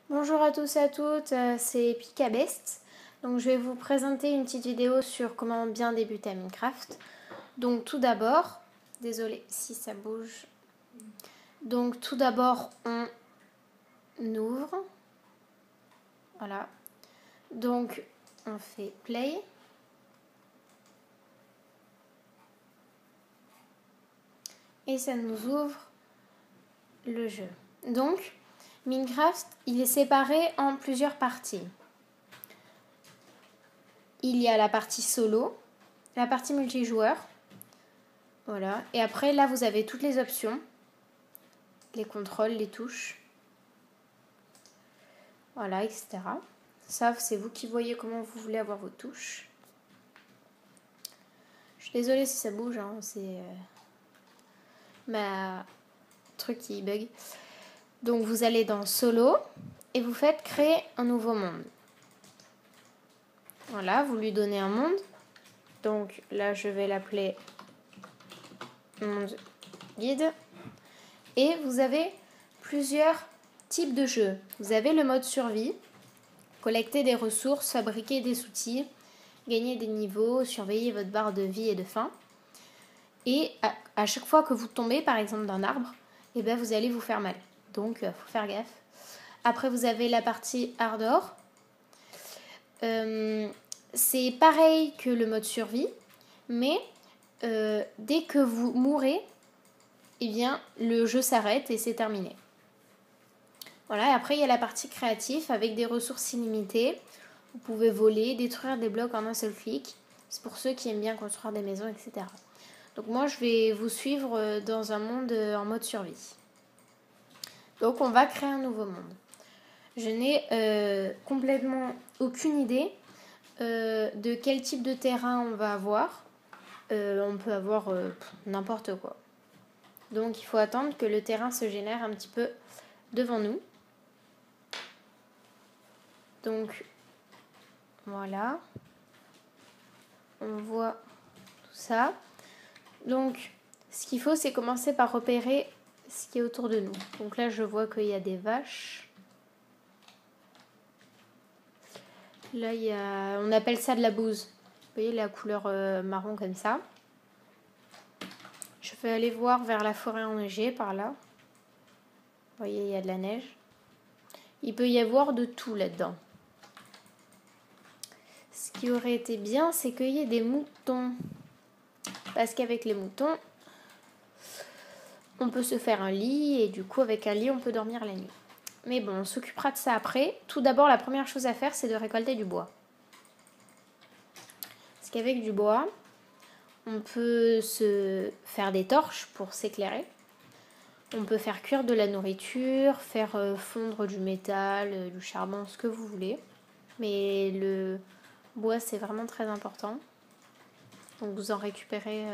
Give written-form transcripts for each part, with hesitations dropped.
Bonjour à tous et à toutes, c'est Picabest. Donc je vais vous présenter une petite vidéo sur comment bien débuter à Minecraft. Donc tout d'abord, désolé si ça bouge. Donc tout d'abord on ouvre. Voilà. Donc on fait play. Et ça nous ouvre le jeu. Donc Minecraft, il est séparé en plusieurs parties. Il y a la partie solo, la partie multijoueur. Voilà. Et après, là, vous avez toutes les options. Les contrôles, les touches. Voilà, etc. Ça, c'est vous qui voyez comment vous voulez avoir vos touches. Je suis désolée si ça bouge, hein, c'est ma truc qui bug. Donc, vous allez dans solo et vous faites créer un nouveau monde. Voilà, vous lui donnez un monde. Donc là, je vais l'appeler monde guide. Et vous avez plusieurs types de jeux. Vous avez le mode survie, collecter des ressources, fabriquer des outils, gagner des niveaux, surveiller votre barre de vie et de faim. Et à chaque fois que vous tombez, par exemple, d'un arbre, eh ben, vous allez vous faire mal. Donc, il faut faire gaffe. Après, vous avez la partie hardcore. C'est pareil que le mode survie, mais dès que vous mourrez, eh bien, le jeu s'arrête et c'est terminé. Voilà, et après, il y a la partie créative avec des ressources illimitées. Vous pouvez voler, détruire des blocs en un seul clic. C'est pour ceux qui aiment bien construire des maisons, etc. Donc moi, je vais vous suivre dans un monde en mode survie. Donc on va créer un nouveau monde. Je n'ai complètement aucune idée de quel type de terrain on va avoir. On peut avoir n'importe quoi. Donc il faut attendre que le terrain se génère un petit peu devant nous. Donc voilà. On voit tout ça. Donc ce qu'il faut, c'est commencer par repérer ce qui est autour de nous. Donc là, je vois qu'il y a des vaches. Là, il y a... on appelle ça de la bouse. Vous voyez la couleur marron comme ça. Je vais aller voir vers la forêt enneigée par là. Vous voyez, il y a de la neige. Il peut y avoir de tout là-dedans. Ce qui aurait été bien, c'est qu'il y ait des moutons. Parce qu'avec les moutons, on peut se faire un lit et du coup, avec un lit, on peut dormir la nuit. Mais bon, on s'occupera de ça après. Tout d'abord, la première chose à faire, c'est de récolter du bois. Parce qu'avec du bois, on peut se faire des torches pour s'éclairer. On peut faire cuire de la nourriture, faire fondre du métal, du charbon, ce que vous voulez. Mais le bois, c'est vraiment très important. Donc vous en récupérez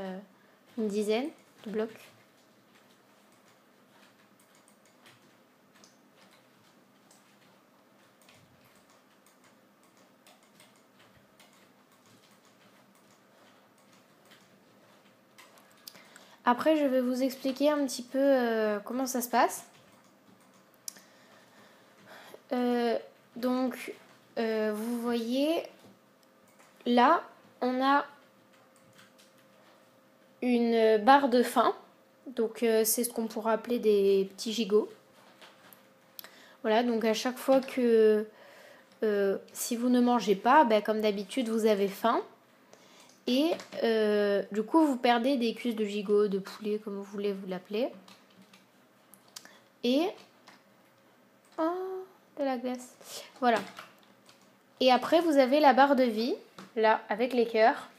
une dizaine de blocs. Après, je vais vous expliquer un petit peu comment ça se passe. Donc, vous voyez, là, on a une barre de faim. Donc, c'est ce qu'on pourrait appeler des petits gigots. Voilà, donc à chaque fois que si vous ne mangez pas, ben, comme d'habitude, vous avez faim. Et du coup, vous perdez des cuisses de gigot, de poulet, comme vous voulez vous l'appeler. Et... oh, de la glace. Voilà. Et après, vous avez la barre de vie, là, avec les cœurs.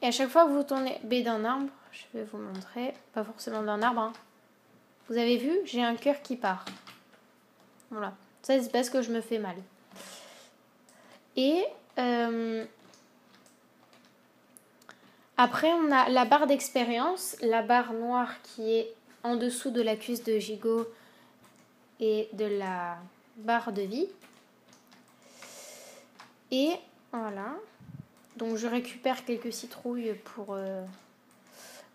Et à chaque fois que vous tournez B d'un arbre, je vais vous montrer, pas forcément d'un arbre. Hein. Vous avez vu, j'ai un cœur qui part. Voilà. Ça, c'est parce que je me fais mal. Et... après, on a la barre d'expérience, la barre noire qui est en dessous de la cuisse de gigot et de la barre de vie. Et voilà. Donc, je récupère quelques citrouilles pour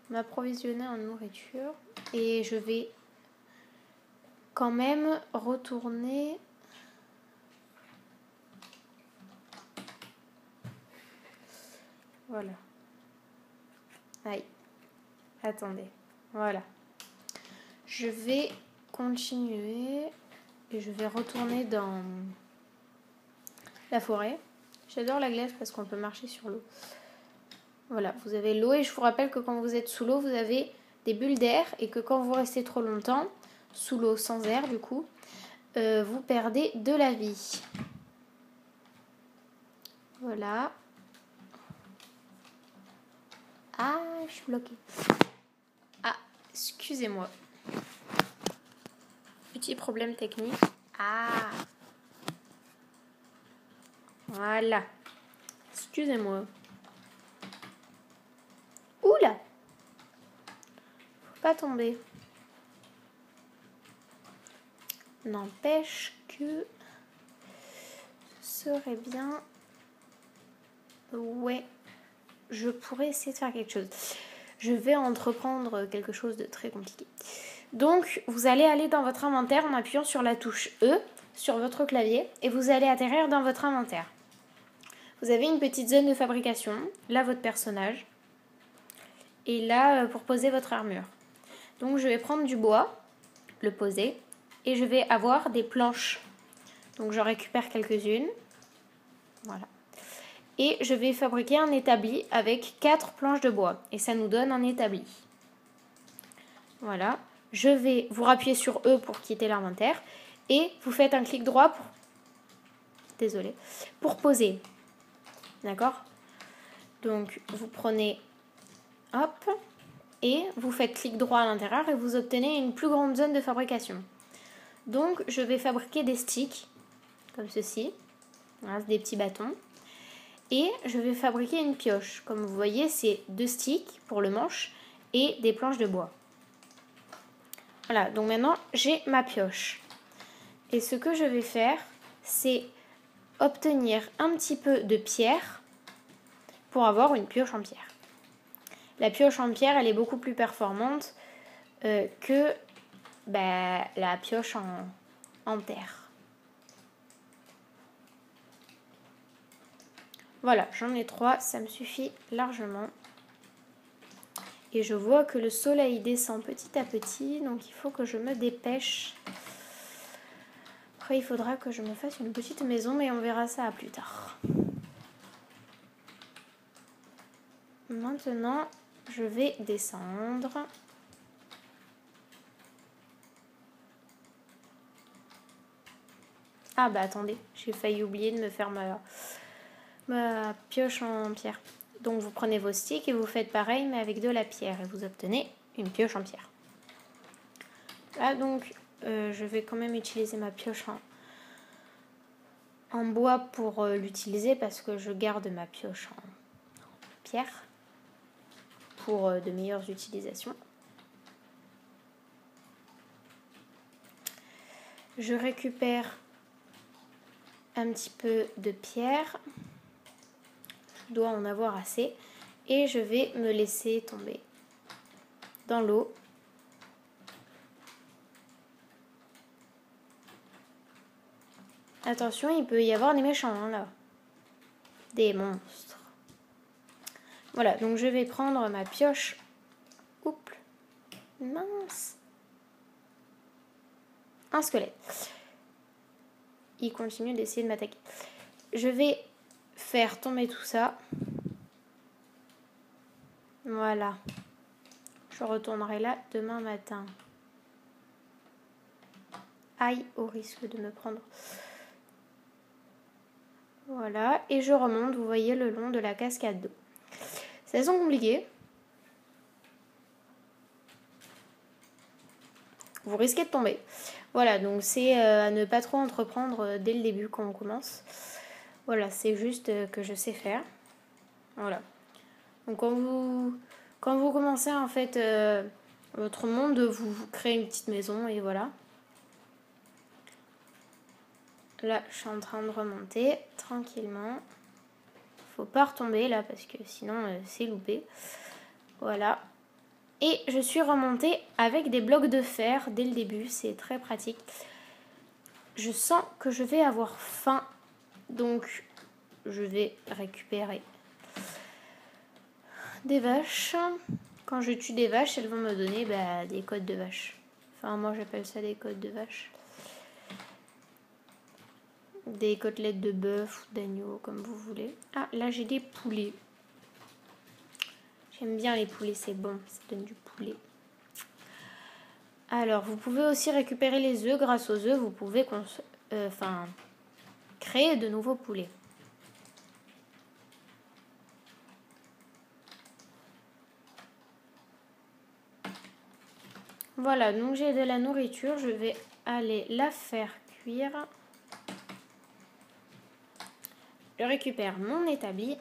m'approvisionner en nourriture. Et je vais quand même retourner Voilà. Aïe. Attendez. Voilà. Je vais continuer et je vais retourner dans la forêt. J'adore la glace parce qu'on peut marcher sur l'eau. Voilà, vous avez l'eau et je vous rappelle que quand vous êtes sous l'eau, vous avez des bulles d'air et que quand vous restez trop longtemps sous l'eau sans air du coup, vous perdez de la vie. Voilà. Ah, je suis bloquée. Ah, excusez-moi. Petit problème technique. Ah. Voilà. Excusez-moi. Oula. Faut pas tomber. N'empêche que ce serait bien. Ouais. Je pourrais essayer de faire quelque chose. Je vais entreprendre quelque chose de très compliqué. Donc, vous allez aller dans votre inventaire en appuyant sur la touche E sur votre clavier et vous allez atterrir dans votre inventaire. Vous avez une petite zone de fabrication, là votre personnage, et là pour poser votre armure. Donc, je vais prendre du bois, le poser, et je vais avoir des planches. Donc, je récupère quelques-unes. Voilà. Et je vais fabriquer un établi avec 4 planches de bois. Et ça nous donne un établi. Voilà. Je vais vous appuyer sur E pour quitter l'inventaire. Et vous faites un clic droit pour... Désolée. Pour poser. D'accord? Donc, vous prenez... Hop. Et vous faites clic droit à l'intérieur et vous obtenez une plus grande zone de fabrication. Donc, je vais fabriquer des sticks. Comme ceci. Voilà, des petits bâtons. Et je vais fabriquer une pioche. Comme vous voyez, c'est 2 sticks pour le manche et des planches de bois. Voilà, donc maintenant, j'ai ma pioche. Et ce que je vais faire, c'est obtenir un petit peu de pierre pour avoir une pioche en pierre. La pioche en pierre, elle est beaucoup plus performante que la pioche en terre. Voilà, j'en ai 3, ça me suffit largement. Et je vois que le soleil descend petit à petit, donc il faut que je me dépêche. Après, il faudra que je me fasse une petite maison, mais on verra ça plus tard. Maintenant, je vais descendre. Ah bah attendez, j'ai failli oublier de me faire ma pioche en pierre. Donc vous prenez vos sticks et vous faites pareil mais avec de la pierre et vous obtenez une pioche en pierre. Là donc je vais quand même utiliser ma pioche en bois pour l'utiliser parce que je garde ma pioche en pierre pour de meilleures utilisations. Je récupère un petit peu de pierre. Je dois en avoir assez. Et je vais me laisser tomber dans l'eau. Attention, il peut y avoir des méchants hein, là. Des monstres. Voilà, donc je vais prendre ma pioche. Oups. Mince. Un squelette. Il continue d'essayer de m'attaquer. Je vais faire tomber tout ça. Voilà. Je retournerai là demain matin. Aïe, au risque de me prendre. Voilà. Et je remonte, vous voyez, le long de la cascade d'eau. C'est assez compliqué. Vous risquez de tomber. Voilà, donc c'est à ne pas trop entreprendre dès le début quand on commence. Voilà, c'est juste que je sais faire. Voilà. Donc quand vous commencez en fait votre monde, vous créez une petite maison et voilà. Là, je suis en train de remonter tranquillement. Faut pas retomber là parce que sinon c'est loupé. Voilà. Et je suis remontée avec des blocs de fer dès le début, c'est très pratique. Je sens que je vais avoir faim, donc je vais récupérer des vaches. Quand je tue des vaches, elles vont me donner des côtes de vache. Enfin, moi j'appelle ça des côtes de vache. Des côtelettes de bœuf ou d'agneau, comme vous voulez. Ah, là j'ai des poulets. J'aime bien les poulets, c'est bon, ça donne du poulet. Alors, vous pouvez aussi récupérer les œufs. Grâce aux œufs, vous pouvez créer de nouveaux poulets. Voilà, donc j'ai de la nourriture. Je vais aller la faire cuire. Je récupère mon établi.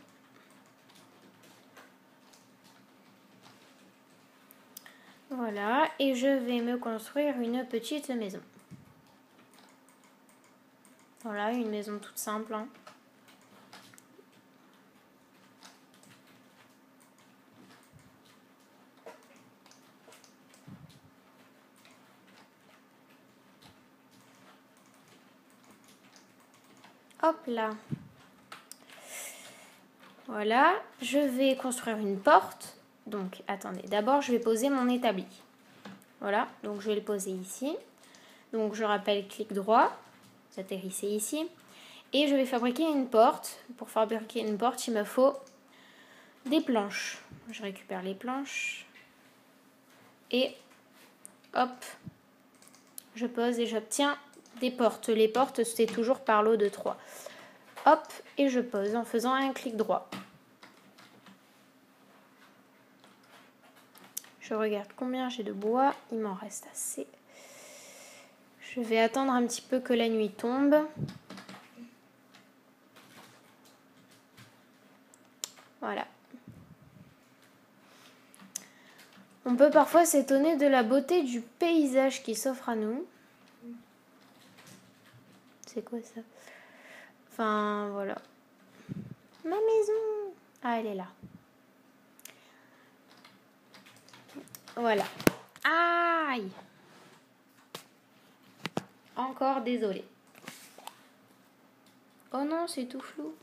Voilà, et je vais me construire une petite maison. Voilà, une maison toute simple. Hein. Hop là. Voilà, je vais construire une porte. Donc, attendez, d'abord je vais poser mon établi. Voilà, donc je vais le poser ici. Donc, je rappelle, clic droit, vous atterrissez ici. Et je vais fabriquer une porte. Pour fabriquer une porte, il me faut des planches. Je récupère les planches. Et hop, je pose et j'obtiens des portes. Les portes, c'est toujours par lot de 3. Hop, et je pose en faisant un clic droit. Je regarde combien j'ai de bois. Il m'en reste assez. Je vais attendre un petit peu que la nuit tombe. Voilà. On peut parfois s'étonner de la beauté du paysage qui s'offre à nous. C'est quoi ça? Enfin, voilà. Ma maison! Ah, elle est là. Voilà. Aïe! Encore désolée. Oh non, c'est tout flou.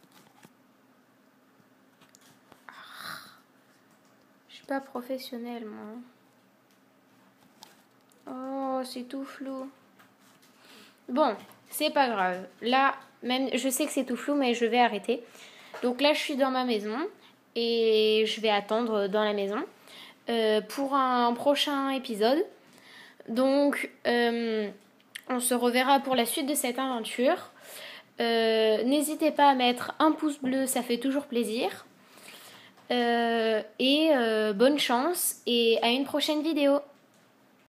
Je suis pas professionnelle, moi. Oh, c'est tout flou. Bon, c'est pas grave. Là, même, je sais que c'est tout flou, mais je vais arrêter. Donc là, je suis dans ma maison et je vais attendre dans la maison pour un prochain épisode. Donc, on se reverra pour la suite de cette aventure. N'hésitez pas à mettre un pouce bleu, ça fait toujours plaisir. Bonne chance et à une prochaine vidéo.